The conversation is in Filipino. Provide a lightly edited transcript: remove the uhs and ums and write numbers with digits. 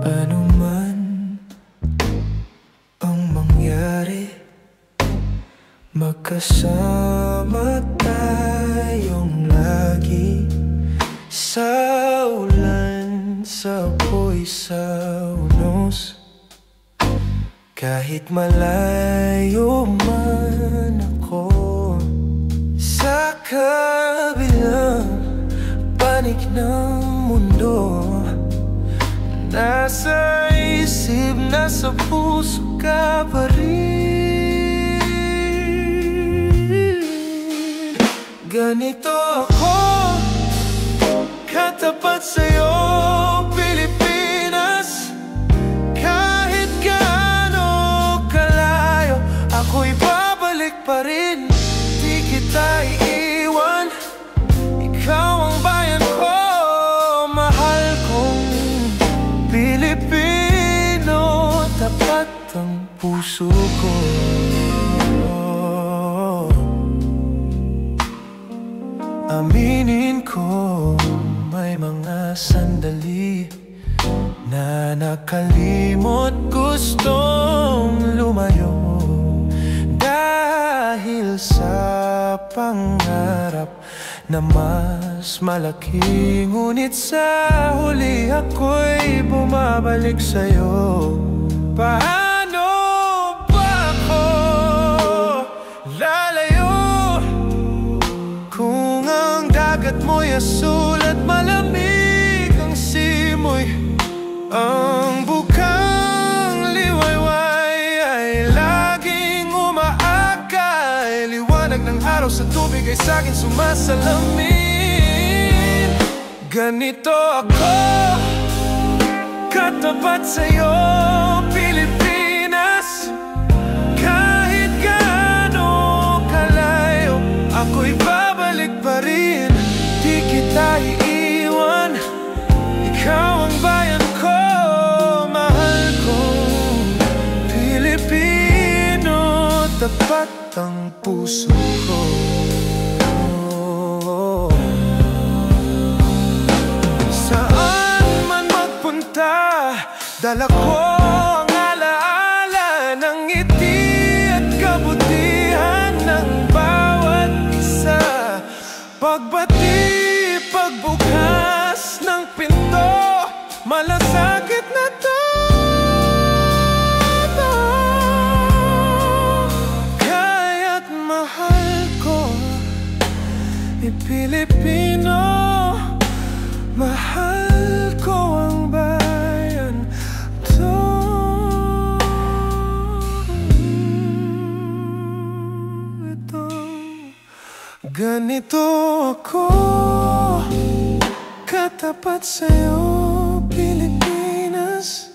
Ano man ang mangyari, magkasama tayong lagi. Sa ulan, sa apoy, sa unos, kahit malayo man ako. Sa kabilang panig ng mundo, nasa isip, nasa puso ka pa rin. Ganito ako, katapat sa'yo, Pilipinas. Kahit gaano kalayo, ako'y babalik pa rin. Di kita iiwan, ikaw ang bayan ko. Mahal kong Pilipino, tapat ang puso ko. Aminin ko, may mga sandali na nakalimot, gustong lumayo dahil sa pangarap na mas malaki. Ngunit sa huli ako'y bumabalik sa'yo. Paano ba ako lalayo kung ang dagat mo'y asul at malamig ang simoy? Ang bukang liwayway ay laging umaakay. Liwanag ng araw sa tubig ay sa'kin sumasalamin. Ganito ako, katapat sa'yo, Pilipinas. Kahit gaano kalayo, ako'y babalik pa rin. Di kita iiwan, ikaw ang bayan ko. Mahal kong Pilipino, tapat ang puso ko. Saan man magpunta, dala ko ang alaala ng ngiti at kabutihan ng bawat isa. Pagbati, pagbukas ng pinto, malasakit na to. Kaya't mahal ko Pilipino, mahal ko ang bayan to. Ganito ako, katapat sa'yo, Pilipinas.